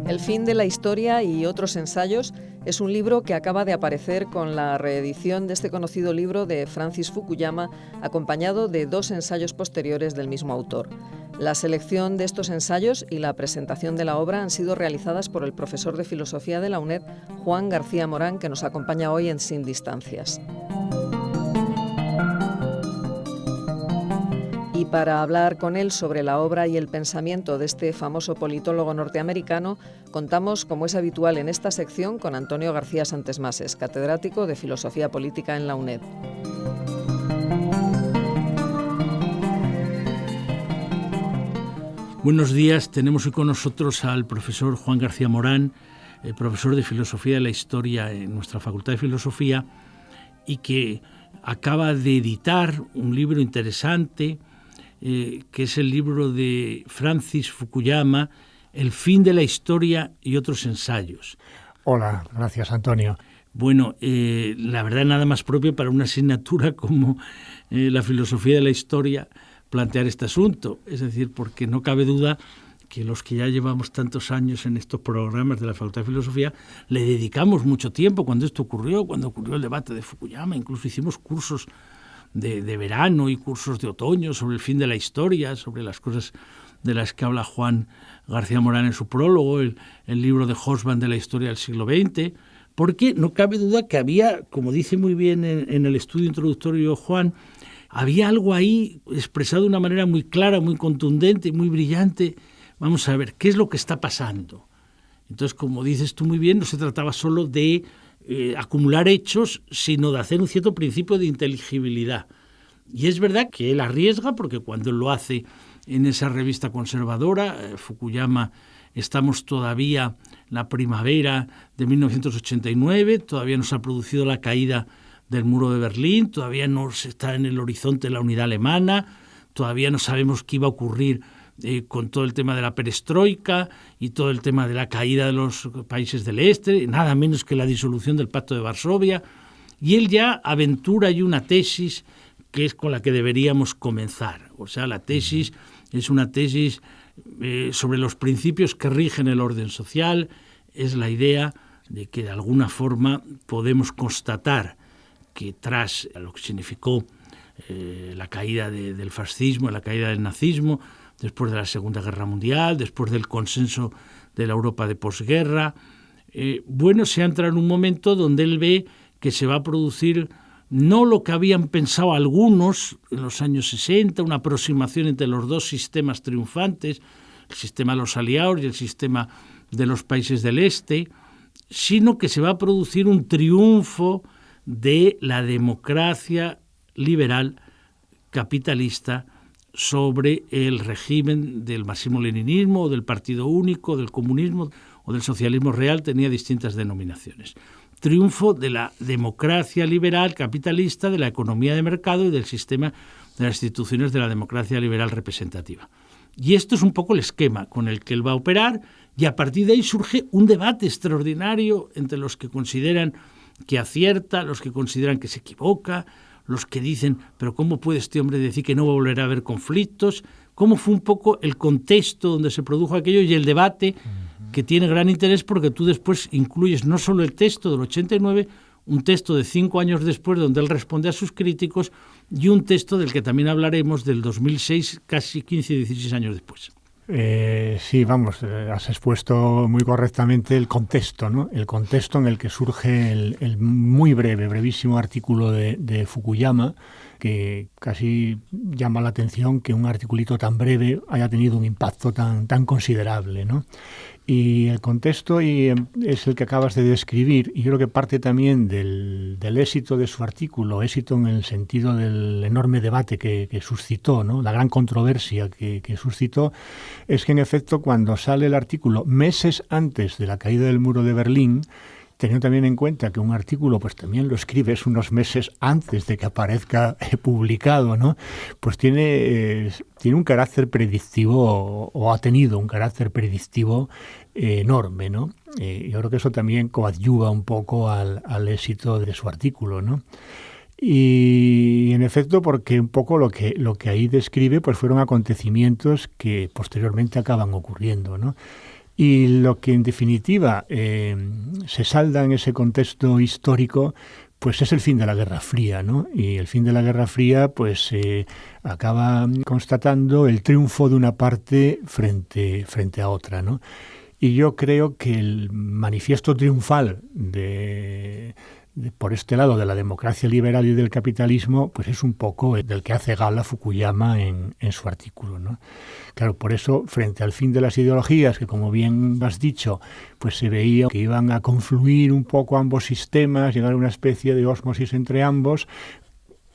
El fin de la historia y otros ensayos es un libro que acaba de aparecer con la reedición de este conocido libro de Francis Fukuyama, acompañado de 2 ensayos posteriores del mismo autor. La selección de estos ensayos y la presentación de la obra han sido realizadas por el profesor de Filosofía de la UNED, Juan García Morán, que nos acompaña hoy en Sin Distancias. Y para hablar con él sobre la obra y el pensamiento de este famoso politólogo norteamericano, contamos, como es habitual en esta sección, con Antonio García Santesmases, catedrático de Filosofía Política en la UNED. Buenos días, tenemos hoy con nosotros al profesor Juan García Morán, profesor de Filosofía de la Historia en nuestra Facultad de Filosofía, y que acaba de editar un libro interesante, que es el libro de Francis Fukuyama, El fin de la historia y otros ensayos. Hola, gracias Antonio. Bueno, la verdad nada más propio para una asignatura como la filosofía de la historia plantear este asunto, es decir, porque no cabe duda que los que ya llevamos tantos años en estos programas de la Facultad de Filosofía le dedicamos mucho tiempo cuando esto ocurrió, cuando ocurrió el debate de Fukuyama, incluso hicimos cursos de verano y cursos de otoño sobre el fin de la historia, sobre las cosas de las que habla Juan García Morán en su prólogo, el libro de Hobsbawm de la historia del siglo XX, porque no cabe duda que había, como dice muy bien en el estudio introductorio Juan, había algo ahí expresado de una manera muy clara, muy contundente, muy brillante. Vamos a ver, ¿qué es lo que está pasando? Entonces, como dices tú muy bien, no se trataba solo de acumular hechos, sino de hacer un cierto principio de inteligibilidad. Y es verdad que él arriesga, porque cuando él lo hace en esa revista conservadora, Fukuyama, estamos todavía la primavera de 1989, todavía no se ha producido la caída del muro de Berlín, todavía no se está en el horizonte la unidad alemana, todavía no sabemos qué iba a ocurrir con todo el tema de la perestroika y todo el tema de la caída de los países del este, nada menos que la disolución del Pacto de Varsovia, y él ya aventura ahí una tesis que es con la que deberíamos comenzar. O sea, la tesis es una tesis sobre los principios que rigen el orden social, es la idea de que de alguna forma podemos constatar que tras lo que significó la caída del fascismo, la caída del nazismo, después de la Segunda Guerra Mundial, después del consenso de la Europa de posguerra, se entra en un momento donde él ve que se va a producir no lo que habían pensado algunos en los años 60, una aproximación entre los 2 sistemas triunfantes, el sistema de los aliados y el sistema de los países del este, sino que se va a producir un triunfo de la democracia liberal capitalista sobre el régimen del marxismo-leninismo o del partido único, del comunismo o del socialismo real, tenía distintas denominaciones. Triunfo de la democracia liberal capitalista, de la economía de mercado y del sistema de las instituciones de la democracia liberal representativa. Y esto es un poco el esquema con el que él va a operar, y a partir de ahí surge un debate extraordinario entre los que consideran que acierta, los que consideran que se equivoca, los que dicen, pero ¿cómo puede este hombre decir que no va a volver a haber conflictos? ¿Cómo fue un poco el contexto donde se produjo aquello y el debate que tiene gran interés porque tú después incluyes no solo el texto del 89, un texto de 5 años después donde él responde a sus críticos y un texto del que también hablaremos del 2006, casi 15 y 16 años después. Sí, has expuesto muy correctamente el contexto, ¿no? El contexto en el que surge el muy brevísimo artículo de Fukuyama, que casi llama la atención que un articulito tan breve haya tenido un impacto tan considerable, ¿no? Y el contexto es el que acabas de describir, y yo creo que parte también del éxito de su artículo, éxito en el sentido del enorme debate que suscitó, ¿no? La gran controversia que suscitó, es que en efecto cuando sale el artículo meses antes de la caída del muro de Berlín, teniendo también en cuenta que un artículo pues también lo escribes unos meses antes de que aparezca publicado, ¿no? Pues tiene un carácter predictivo, o ha tenido un carácter predictivo enorme, ¿no? Yo creo que eso también coadyuva un poco al éxito de su artículo, ¿no? Y en efecto, porque un poco lo que ahí describe pues fueron acontecimientos que posteriormente acaban ocurriendo, ¿no? Y lo que en definitiva se salda en ese contexto histórico pues es el fin de la Guerra Fría, ¿no? Y el fin de la Guerra Fría pues acaba constatando el triunfo de una parte frente a otra, ¿no? Y yo creo que el manifiesto triunfal por este lado de la democracia liberal y del capitalismo, pues es un poco del que hace gala Fukuyama en su artículo, ¿no? Claro, por eso, frente al fin de las ideologías, que como bien has dicho, pues se veía que iban a confluir un poco ambos sistemas, llegar a una especie de ósmosis entre ambos.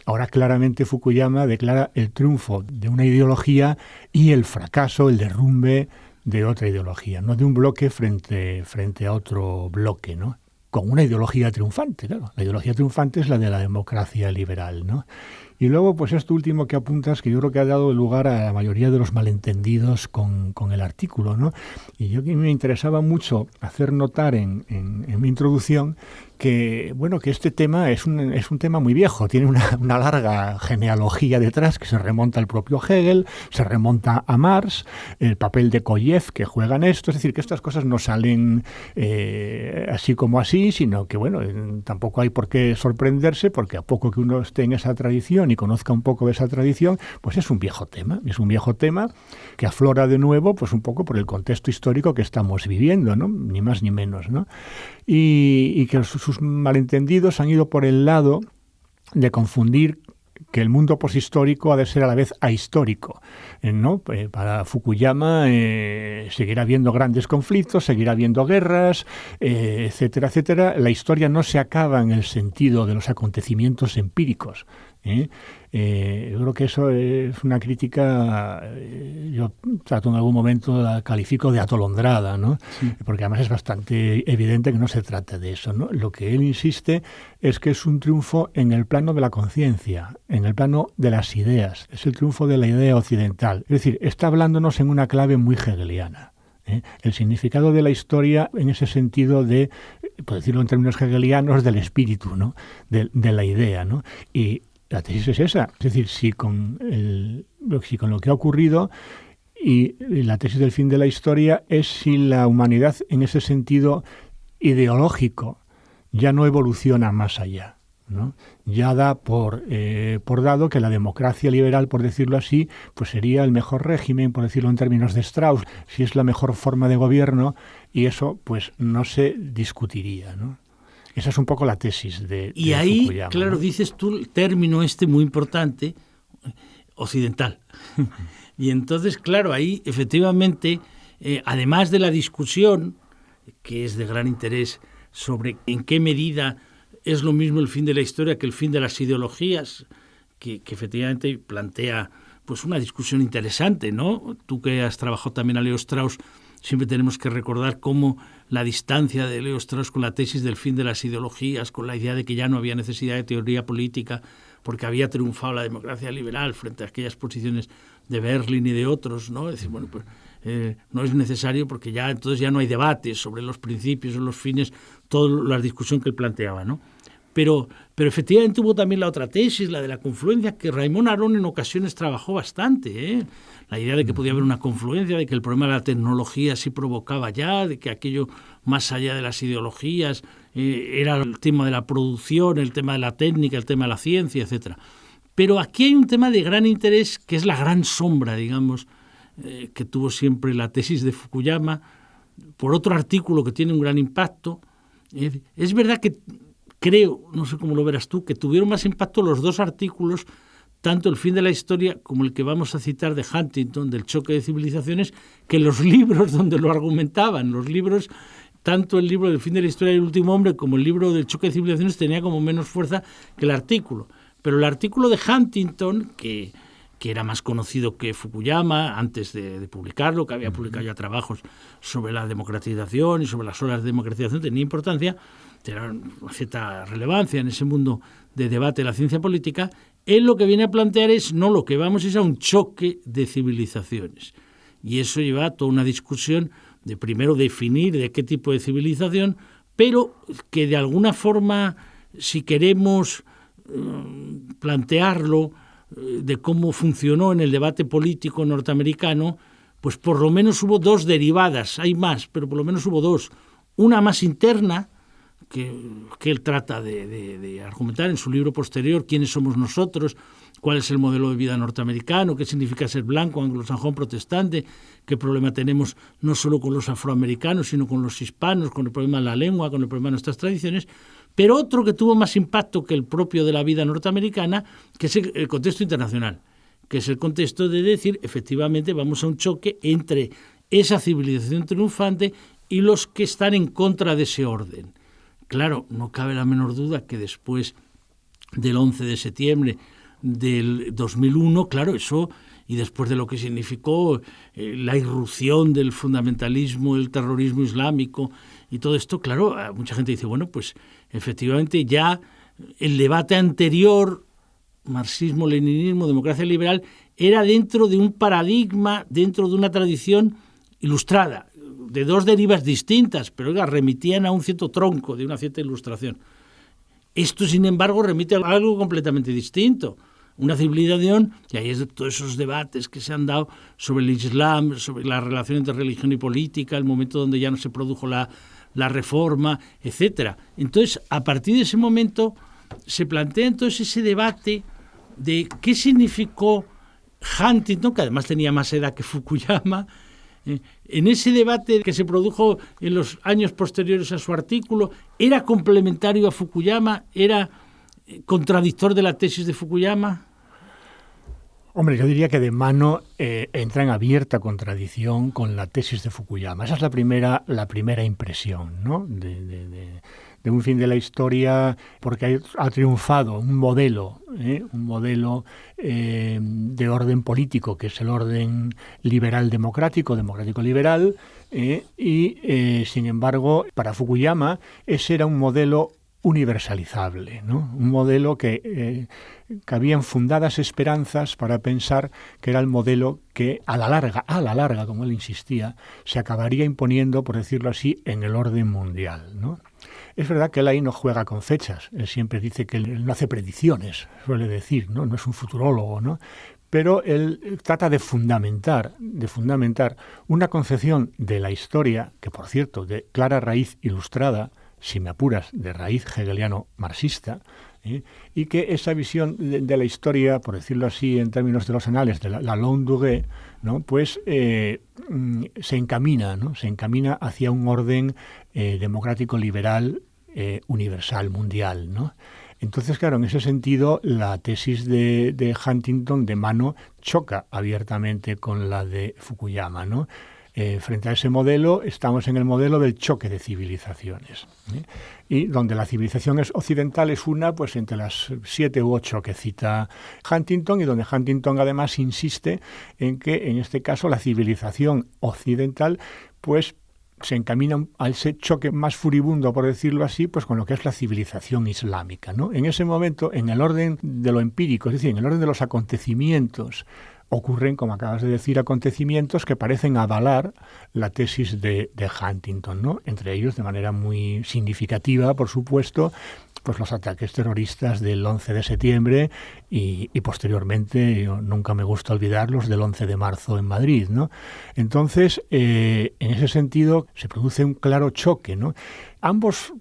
Ahora claramente Fukuyama declara el triunfo de una ideología y el fracaso, el derrumbe de otra ideología, no de un bloque frente a otro bloque, ¿no? Con una ideología triunfante, claro. La ideología triunfante es la de la democracia liberal, ¿no? Y luego, pues esto último que apuntas, que yo creo que ha dado lugar a la mayoría de los malentendidos con el artículo, ¿no? Y yo que me interesaba mucho hacer notar en mi introducción que, bueno, que este tema es un tema muy viejo, tiene una larga genealogía detrás que se remonta al propio Hegel, se remonta a Marx, el papel de Koyev que juega en esto, es decir, que estas cosas no salen así como así, sino que, bueno, tampoco hay por qué sorprenderse, porque a poco que uno esté en esa tradición y conozca un poco de esa tradición, pues es un viejo tema que aflora de nuevo, pues un poco por el contexto histórico que estamos viviendo, ¿no? Ni más ni menos, ¿no? Y que sus malentendidos han ido por el lado de confundir que el mundo poshistórico ha de ser a la vez ahistórico, ¿no? Para Fukuyama seguirá habiendo grandes conflictos, seguirá habiendo guerras, etcétera, etcétera. La historia no se acaba en el sentido de los acontecimientos empíricos, ¿eh? Yo creo que eso es una crítica, yo trato en algún momento, la califico de atolondrada, ¿no? Sí. Porque además es bastante evidente que no se trata de eso, ¿no? Lo que él insiste es que es un triunfo en el plano de la conciencia, en el plano de las ideas, es el triunfo de la idea occidental, es decir, está hablándonos en una clave muy hegeliana. El significado de la historia en ese sentido de, por decirlo en términos hegelianos, del espíritu, ¿no? De la idea, ¿no? Y la tesis es esa, es decir, si con lo que ha ocurrido y la tesis del fin de la historia es si la humanidad en ese sentido ideológico ya no evoluciona más allá, ¿no? Ya da por dado que la democracia liberal, por decirlo así, pues sería el mejor régimen, por decirlo en términos de Strauss, si es la mejor forma de gobierno, y eso pues no se discutiría, ¿no? Esa es un poco la tesis de Y ahí, Fukuyama, claro, ¿no? dices tú el término muy importante, occidental. Y entonces, claro, ahí efectivamente, además de la discusión, que es de gran interés, sobre en qué medida es lo mismo el fin de la historia que el fin de las ideologías, que efectivamente plantea pues una discusión interesante, ¿no? Tú que has trabajado también a Leo Strauss, siempre tenemos que recordar cómo la distancia de Leo Strauss con la tesis del fin de las ideologías, con la idea de que ya no había necesidad de teoría política porque había triunfado la democracia liberal frente a aquellas posiciones de Berlin y de otros, ¿no? Es decir, bueno, pues no es necesario porque ya entonces ya no hay debates sobre los principios o los fines, toda la discusión que él planteaba, ¿no? Pero efectivamente hubo también la otra tesis, la de la confluencia, que Raymond Aron en ocasiones trabajó bastante, ¿eh? La idea de que podía haber una confluencia, de que el problema de la tecnología sí provocaba ya, de que aquello más allá de las ideologías era el tema de la producción, el tema de la técnica, el tema de la ciencia, etcétera. Pero aquí hay un tema de gran interés, que es la gran sombra, digamos, que tuvo siempre la tesis de Fukuyama, por otro artículo que tiene un gran impacto. Es verdad que creo, no sé cómo lo verás tú, que tuvieron más impacto los dos artículos, tanto el fin de la historia como el que vamos a citar de Huntington, del choque de civilizaciones, que los libros donde lo argumentaban. Los libros, tanto el libro del fin de la historia del último hombre como el libro del choque de civilizaciones tenía como menos fuerza que el artículo. Pero el artículo de Huntington, que era más conocido que Fukuyama antes de publicarlo, que había publicado ya trabajos sobre la democratización y sobre las olas de democratización, tenía importancia, tenía una cierta relevancia en ese mundo de debate de la ciencia política. Él lo que viene a plantear es, no, lo que vamos es a un choque de civilizaciones. Y eso lleva a toda una discusión de primero definir de qué tipo de civilización, pero que de alguna forma, si queremos plantearlo de cómo funcionó en el debate político norteamericano, pues por lo menos hubo dos derivadas, hay más, pero por lo menos hubo dos. Una más interna, que él trata de argumentar en su libro posterior, quiénes somos nosotros, cuál es el modelo de vida norteamericano, qué significa ser blanco, anglosajón, protestante, qué problema tenemos no solo con los afroamericanos, sino con los hispanos, con el problema de la lengua, con el problema de nuestras tradiciones, pero otro que tuvo más impacto que el propio de la vida norteamericana, que es el contexto internacional, que es el contexto de decir, efectivamente, vamos a un choque entre esa civilización triunfante y los que están en contra de ese orden. Claro, no cabe la menor duda que después del 11 de septiembre del 2001, claro, eso, y después de lo que significó la irrupción del fundamentalismo, el terrorismo islámico y todo esto, claro, mucha gente dice, bueno, pues efectivamente ya el debate anterior, marxismo, leninismo, democracia liberal, era dentro de un paradigma, dentro de una tradición ilustrada, de dos derivas distintas, pero remitían a un cierto tronco de una cierta ilustración. Esto, sin embargo, remite a algo completamente distinto. Una civilización, y ahí es de todos esos debates que se han dado sobre el Islam, sobre la relación entre religión y política, el momento donde ya no se produjo la reforma, etcétera. Entonces, a partir de ese momento, se plantea entonces ese debate de qué significó Huntington, que además tenía más edad que Fukuyama. En ese debate que se produjo en los años posteriores a su artículo, ¿era complementario a Fukuyama? ¿Era contradictor de la tesis de Fukuyama? Hombre, yo diría que de mano entra en abierta contradicción con la tesis de Fukuyama. Esa es la primera impresión, ¿no? De un fin de la historia, porque ha triunfado un modelo de orden político, que es el orden democrático-liberal, y sin embargo, para Fukuyama, ese era un modelo universalizable, ¿no? Un modelo que habían fundadas esperanzas para pensar que era el modelo que a la larga, como él insistía, se acabaría imponiendo, por decirlo así, en el orden mundial, ¿no? Es verdad que él ahí no juega con fechas, él siempre dice que él no hace predicciones, suele decir, ¿no? No es un futurólogo, ¿no? Pero él trata de fundamentar una concepción de la historia, que por cierto, de clara raíz ilustrada, si me apuras, de raíz hegeliano-marxista, y que esa visión de la historia, por decirlo así en términos de los anales, de la longue durée, ¿no? Pues se encamina hacia un orden democrático-liberal universal, mundial, ¿no? Entonces, claro, en ese sentido, la tesis de Huntington de mano choca abiertamente con la de Fukuyama, ¿no? Frente a ese modelo, estamos en el modelo del choque de civilizaciones, y donde la civilización occidental es una, pues entre las 7 u 8 que cita Huntington, y donde Huntington además insiste en que, en este caso, la civilización occidental, pues se encamina a ese choque más furibundo, por decirlo así, pues con lo que es la civilización islámica, ¿no? En ese momento, en el orden de lo empírico, es decir, en el orden de los acontecimientos, ocurren, como acabas de decir, acontecimientos que parecen avalar la tesis de Huntington, ¿no? Entre ellos, de manera muy significativa, por supuesto, pues los ataques terroristas del 11 de septiembre y posteriormente, nunca me gusta olvidarlos, del 11 de marzo en Madrid, ¿no? Entonces, en ese sentido, se produce un claro choque, ¿no? Ambos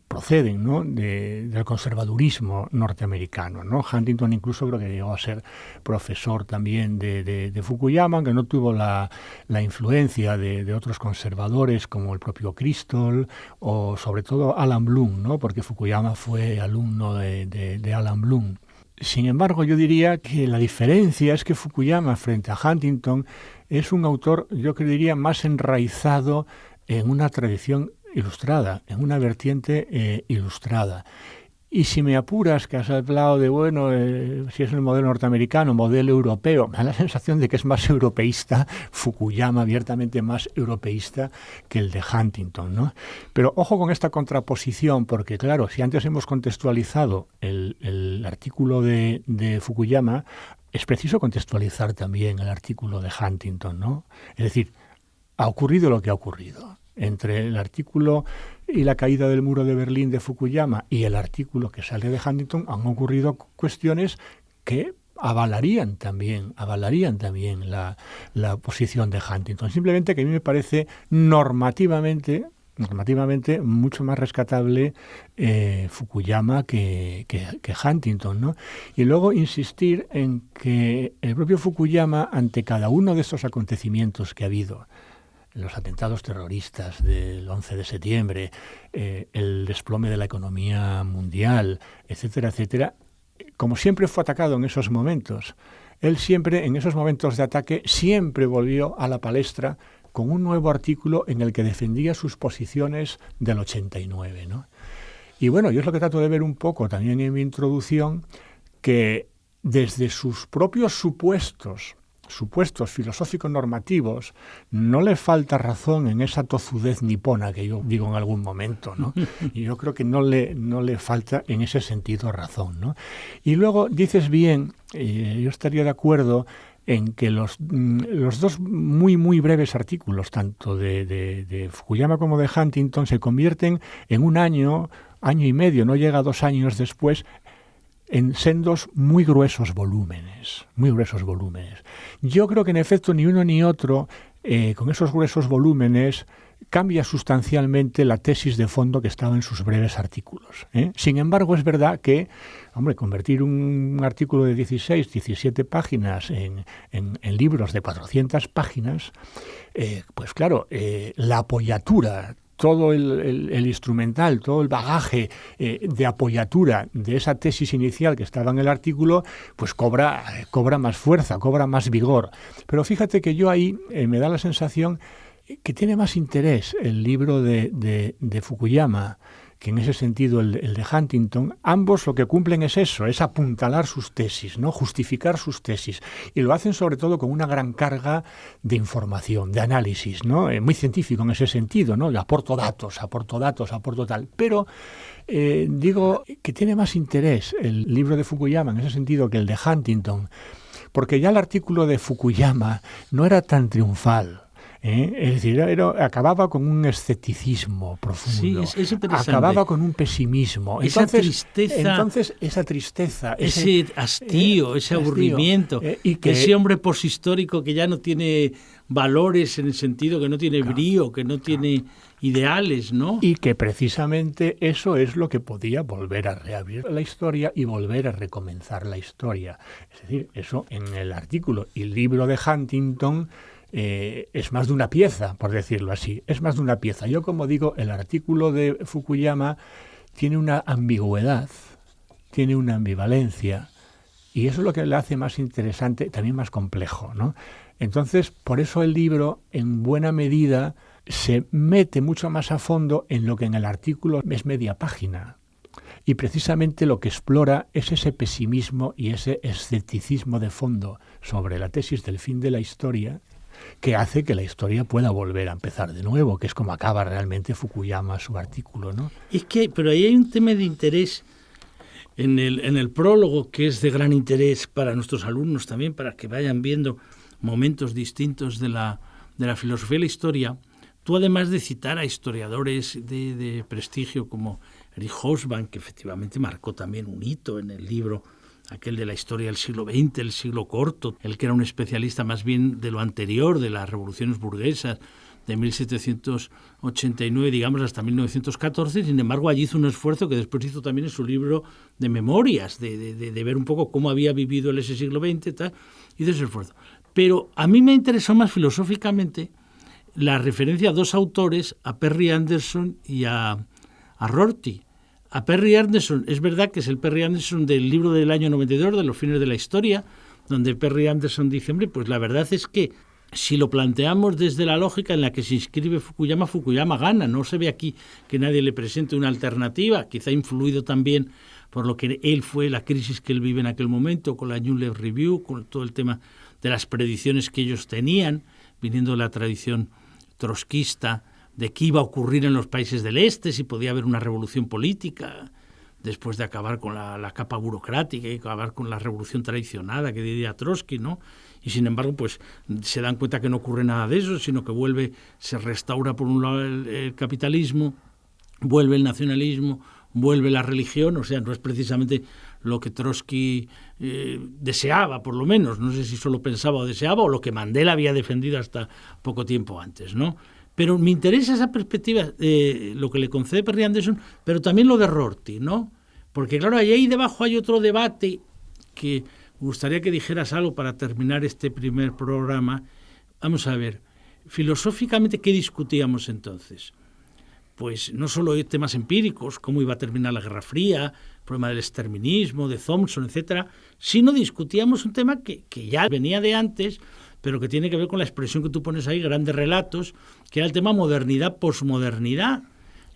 proceden, ¿no? del conservadurismo norteamericano, ¿no? Huntington incluso creo que llegó a ser profesor también de Fukuyama, aunque no tuvo la influencia de otros conservadores como el propio Kristol o sobre todo Alan Bloom, ¿no? Porque Fukuyama fue alumno de Alan Bloom. Sin embargo, yo diría que la diferencia es que Fukuyama frente a Huntington es un autor, yo diría, más enraizado en una tradición ilustrada, en una vertiente ilustrada. Y si me apuras, que has hablado de, si es el modelo norteamericano, modelo europeo, me da la sensación de que es más europeísta, Fukuyama abiertamente más europeísta que el de Huntington, ¿no? Pero ojo con esta contraposición, porque claro, si antes hemos contextualizado el artículo de Fukuyama, es preciso contextualizar también el artículo de Huntington, ¿no? Es decir, ha ocurrido lo que ha ocurrido. entre el artículo y la caída del muro de Berlín de Fukuyama y el artículo que sale de Huntington han ocurrido cuestiones que avalarían también la posición de Huntington. Simplemente que a mí me parece normativamente mucho más rescatable Fukuyama que Huntington, ¿no? Y luego insistir en que el propio Fukuyama, ante cada uno de estos acontecimientos que ha habido, los atentados terroristas del 11 de septiembre, el desplome de la economía mundial, etcétera, etcétera, como siempre fue atacado en esos momentos, él siempre, en esos momentos de ataque, siempre volvió a la palestra con un nuevo artículo en el que defendía sus posiciones del 89, ¿no? Y bueno, yo es lo que trato de ver un poco también en mi introducción, que desde sus propios supuestos filosóficos normativos, no le falta razón en esa tozudez nipona que yo digo en algún momento, ¿no? Y yo creo que no le falta en ese sentido razón, ¿no? Y luego dices bien, yo estaría de acuerdo en que los dos muy, muy breves artículos, tanto de Fukuyama como de Huntington, se convierten en un año y medio, no llega a 2 años después, en sendos muy gruesos volúmenes. Yo creo que en efecto ni uno ni otro, con esos gruesos volúmenes, cambia sustancialmente la tesis de fondo que estaba en sus breves artículos, ¿eh? Sin embargo, es verdad que, convertir un artículo de 16, 17 páginas en libros de 400 páginas, pues claro, la apoyatura, todo el instrumental, todo el bagaje de apoyatura de esa tesis inicial que estaba en el artículo, pues cobra más fuerza, cobra más vigor. Pero fíjate que yo ahí me da la sensación que tiene más interés el libro de Fukuyama que en ese sentido el de Huntington. Ambos lo que cumplen es eso, es apuntalar sus tesis, ¿no? Justificar sus tesis. Y lo hacen sobre todo con una gran carga de información, de análisis, ¿no? Muy científico en ese sentido, ¿no? Aporto datos, aporto tal. Pero digo que tiene más interés el libro de Fukuyama en ese sentido que el de Huntington, porque ya el artículo de Fukuyama no era tan triunfal. Es decir, acababa con un escepticismo profundo, sí, es interesante. Acababa con un pesimismo. Esa tristeza, ese hastío, ese aburrimiento, y que ese hombre poshistórico que ya no tiene valores, en el sentido que no tiene brío, que no tiene ideales, ¿no? Y que precisamente eso es lo que podía volver a reabrir la historia y volver a recomenzar la historia. Es decir, eso en el artículo y el libro de Huntington es más de una pieza, por decirlo así, es más de una pieza. Yo, como digo, el artículo de Fukuyama tiene una ambigüedad, tiene una ambivalencia, y eso es lo que le hace más interesante, también más complejo, ¿no? Entonces, por eso el libro, en buena medida, se mete mucho más a fondo en lo que en el artículo es media página. Y precisamente lo que explora es ese pesimismo y ese escepticismo de fondo sobre la tesis del fin de la historia, que hace que la historia pueda volver a empezar de nuevo, que es como acaba realmente Fukuyama su artículo, ¿no? Pero ahí hay un tema de interés en el prólogo, que es de gran interés para nuestros alumnos también, para que vayan viendo momentos distintos de la filosofía de la historia. Tú, además de citar a historiadores de prestigio como Erich Hobsbawm, que efectivamente marcó también un hito en el libro, aquel de la historia del siglo XX, el siglo corto, el que era un especialista más bien de lo anterior, de las revoluciones burguesas, de 1789, digamos, hasta 1914. Sin embargo, allí hizo un esfuerzo que después hizo también en su libro de memorias, de ver un poco cómo había vivido ese siglo XX, tal, hizo ese esfuerzo. Pero a mí me interesó más filosóficamente la referencia a dos autores, a Perry Anderson y a Rorty. A Perry Anderson, es verdad que es el Perry Anderson del libro del año 92, de los fines de la historia, donde Perry Anderson dice, hombre, pues la verdad es que si lo planteamos desde la lógica en la que se inscribe Fukuyama, Fukuyama gana. No se ve aquí que nadie le presente una alternativa, quizá influido también por lo que él fue, la crisis que él vive en aquel momento, con la New Left Review, con todo el tema de las predicciones que ellos tenían, viniendo de la tradición trotskista, de qué iba a ocurrir en los países del este, si podía haber una revolución política, después de acabar con la capa burocrática y acabar con la revolución traicionada que diría Trotsky, ¿no? Y sin embargo, pues se dan cuenta que no ocurre nada de eso, sino que se restaura por un lado el capitalismo, vuelve el nacionalismo, vuelve la religión, o sea, no es precisamente lo que Trotsky deseaba, por lo menos, no sé si solo pensaba o deseaba, o lo que Mandela había defendido hasta poco tiempo antes, ¿no? Pero me interesa esa perspectiva, lo que le concede Perry Anderson, pero también lo de Rorty, ¿no? Porque claro, ahí debajo hay otro debate que me gustaría que dijeras algo para terminar este primer programa. Vamos a ver, filosóficamente, ¿qué discutíamos entonces? Pues no solo temas empíricos, cómo iba a terminar la Guerra Fría, el problema del exterminismo, de Thompson, etcétera, sino discutíamos un tema que ya venía de antes, pero que tiene que ver con la expresión que tú pones ahí, grandes relatos, que era el tema modernidad-posmodernidad.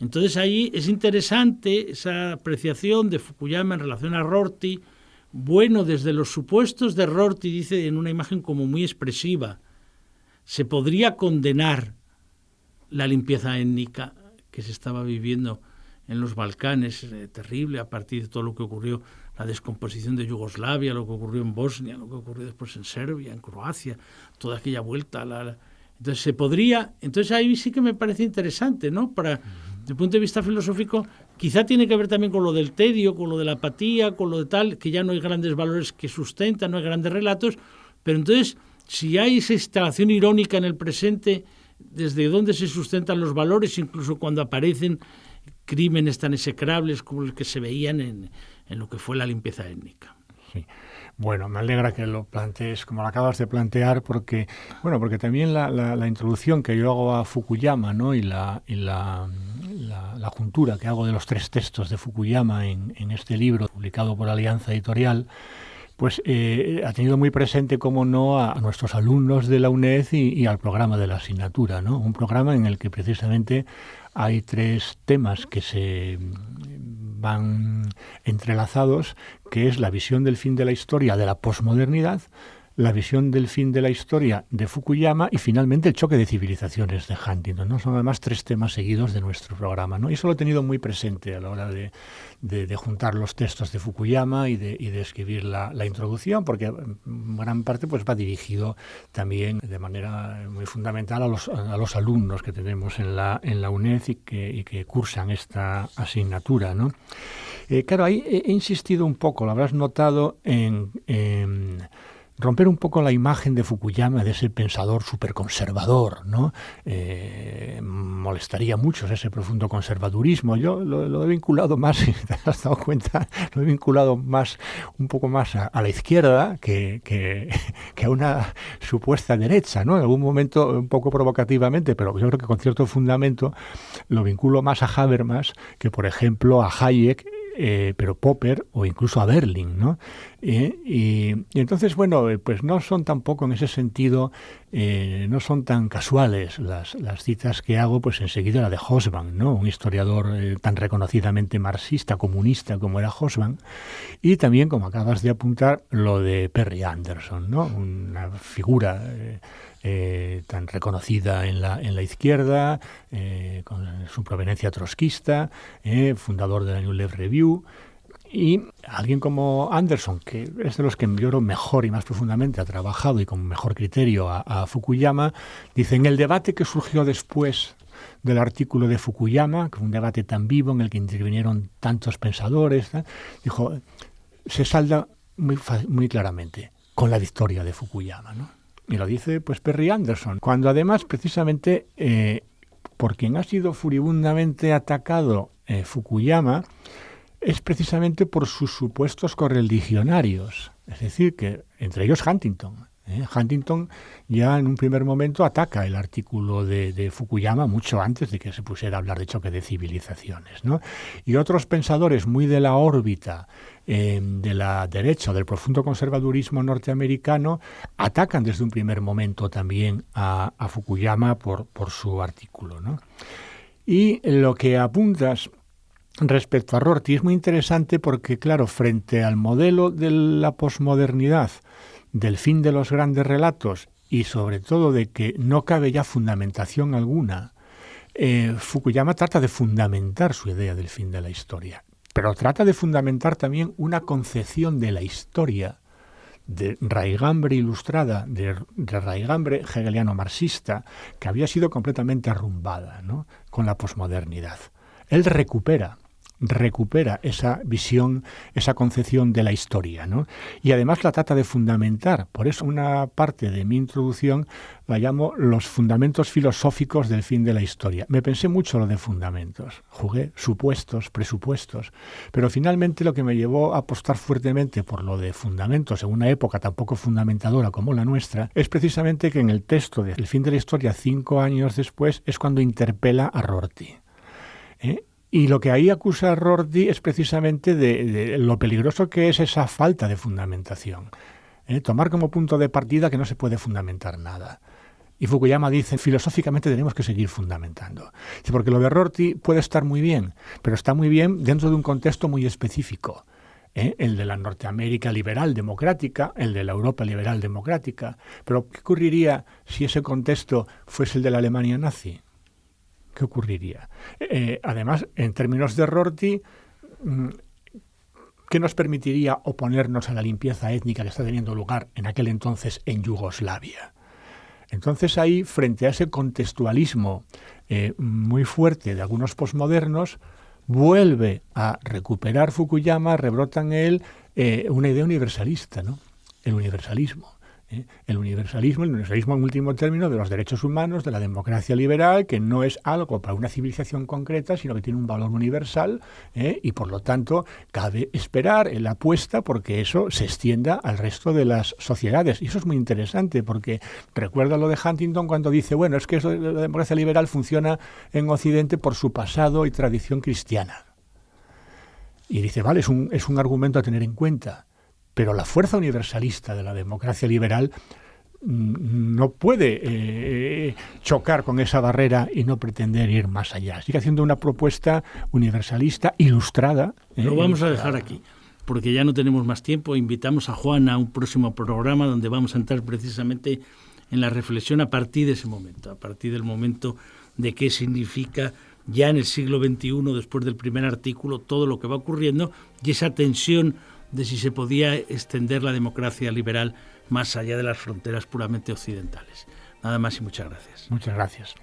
Entonces ahí es interesante esa apreciación de Fukuyama en relación a Rorty. Bueno, desde los supuestos de Rorty, dice en una imagen como muy expresiva, se podría condenar la limpieza étnica que se estaba viviendo en los Balcanes, terrible, a partir de todo lo que ocurrió, la descomposición de Yugoslavia, lo que ocurrió en Bosnia, lo que ocurrió después en Serbia, en Croacia, toda aquella vuelta. Entonces se podría, entonces ahí sí que me parece interesante, ¿no? Desde el punto de vista filosófico, quizá tiene que ver también con lo del tedio, con lo de la apatía, con lo de tal, que ya no hay grandes valores que sustentan, no hay grandes relatos, pero entonces, si hay esa instalación irónica en el presente, desde donde se sustentan los valores, incluso cuando aparecen crímenes tan execrables como los que se veían en lo que fue la limpieza étnica. Sí. Bueno, me alegra que lo plantees como lo acabas de plantear, porque también la introducción que yo hago a Fukuyama, ¿no? y la juntura que hago de los 3 textos de Fukuyama en este libro publicado por Alianza Editorial, pues ha tenido muy presente, cómo no, a nuestros alumnos de la UNED y al programa de la asignatura, ¿no? Un programa en el que precisamente hay 3 temas que se van entrelazados, que es la visión del fin de la historia de la posmodernidad, la visión del fin de la historia de Fukuyama y finalmente el choque de civilizaciones de Huntington, ¿no? Son además 3 temas seguidos de nuestro programa, ¿no? Y eso lo he tenido muy presente a la hora de juntar los textos de Fukuyama y de escribir la introducción, porque en gran parte pues va dirigido también de manera muy fundamental a los alumnos que tenemos en la UNED y que cursan esta asignatura, ¿no? Claro, ahí he insistido un poco, lo habrás notado, en romper un poco la imagen de Fukuyama, de ese pensador superconservador, ¿no? Molestaría mucho ese profundo conservadurismo. Yo lo he vinculado más, si te has dado cuenta, lo he vinculado un poco más a la izquierda que a una supuesta derecha, ¿no? En algún momento, un poco provocativamente, pero yo creo que con cierto fundamento, lo vinculo más a Habermas que, por ejemplo, a Hayek, pero Popper o incluso a Berlin, ¿no? Y entonces, bueno, pues no son tampoco en ese sentido, no son tan casuales las citas que hago, pues enseguida la de Hobsbawm, ¿no? Un historiador tan reconocidamente marxista, comunista como era Hobsbawm, y también, como acabas de apuntar, lo de Perry Anderson, ¿no? Una figura tan reconocida en la izquierda, con su proveniencia trotskista, fundador de la New Left Review, y alguien como Anderson, que es de los que yo creo mejor y más profundamente ha trabajado y con mejor criterio a Fukuyama, dice: en el debate que surgió después del artículo de Fukuyama, que fue un debate tan vivo en el que intervinieron tantos pensadores, dijo, se salda muy claramente con la victoria de Fukuyama, ¿no? Y lo dice pues Perry Anderson, cuando además precisamente por quien ha sido furibundamente atacado Fukuyama es precisamente por sus supuestos correligionarios, es decir, que entre ellos Huntington. Huntington ya en un primer momento ataca el artículo de Fukuyama mucho antes de que se pusiera a hablar de choque de civilizaciones, ¿no? Y otros pensadores muy de la órbita de la derecha, del profundo conservadurismo norteamericano, atacan desde un primer momento también a Fukuyama por su artículo, ¿no? Y lo que apuntas respecto a Rorty es muy interesante porque, claro, frente al modelo de la posmodernidad, del fin de los grandes relatos y sobre todo de que no cabe ya fundamentación alguna, Fukuyama trata de fundamentar su idea del fin de la historia. pero trata de fundamentar también una concepción de la historia de raigambre ilustrada, de raigambre hegeliano marxista, que había sido completamente arrumbada, ¿no?, con la posmodernidad. Él recupera esa visión, esa concepción de la historia, ¿no? Y además la trata de fundamentar. Por eso una parte de mi introducción la llamo los fundamentos filosóficos del fin de la historia. Me pensé mucho lo de fundamentos, jugué supuestos, presupuestos, pero finalmente lo que me llevó a apostar fuertemente por lo de fundamentos en una época tan poco fundamentadora como la nuestra, es precisamente que en el texto del fin de la historia, 5 años después, es cuando interpela a Rorty. Y lo que ahí acusa a Rorty es precisamente de lo peligroso que es esa falta de fundamentación. Tomar como punto de partida que no se puede fundamentar nada. Y Fukuyama dice, filosóficamente tenemos que seguir fundamentando. Porque lo de Rorty puede estar muy bien, pero está muy bien dentro de un contexto muy específico. El de la Norteamérica liberal democrática, el de la Europa liberal democrática. Pero ¿qué ocurriría si ese contexto fuese el de la Alemania nazi? ¿Qué ocurriría? Además, en términos de Rorty, ¿qué nos permitiría oponernos a la limpieza étnica que está teniendo lugar en aquel entonces en Yugoslavia? Entonces ahí, frente a ese contextualismo muy fuerte de algunos posmodernos, vuelve a recuperar Fukuyama, rebrota en él una idea universalista, ¿no? El universalismo. El universalismo en último término de los derechos humanos, de la democracia liberal, que no es algo para una civilización concreta, sino que tiene un valor universal, y por lo tanto cabe esperar en la apuesta porque eso se extienda al resto de las sociedades. Y eso es muy interesante porque recuerda lo de Huntington cuando dice, bueno, es que eso de la democracia liberal funciona en Occidente por su pasado y tradición cristiana. Y dice, vale, es un argumento a tener en cuenta. Pero la fuerza universalista de la democracia liberal no puede chocar con esa barrera y no pretender ir más allá. Sigue haciendo una propuesta universalista ilustrada. Lo vamos a dejar aquí, porque ya no tenemos más tiempo. Invitamos a Juan a un próximo programa donde vamos a entrar precisamente en la reflexión a partir de ese momento, a partir del momento de qué significa ya en el siglo XXI, después del primer artículo, todo lo que va ocurriendo y esa tensión de si se podía extender la democracia liberal más allá de las fronteras puramente occidentales. Nada más y muchas gracias. Muchas gracias.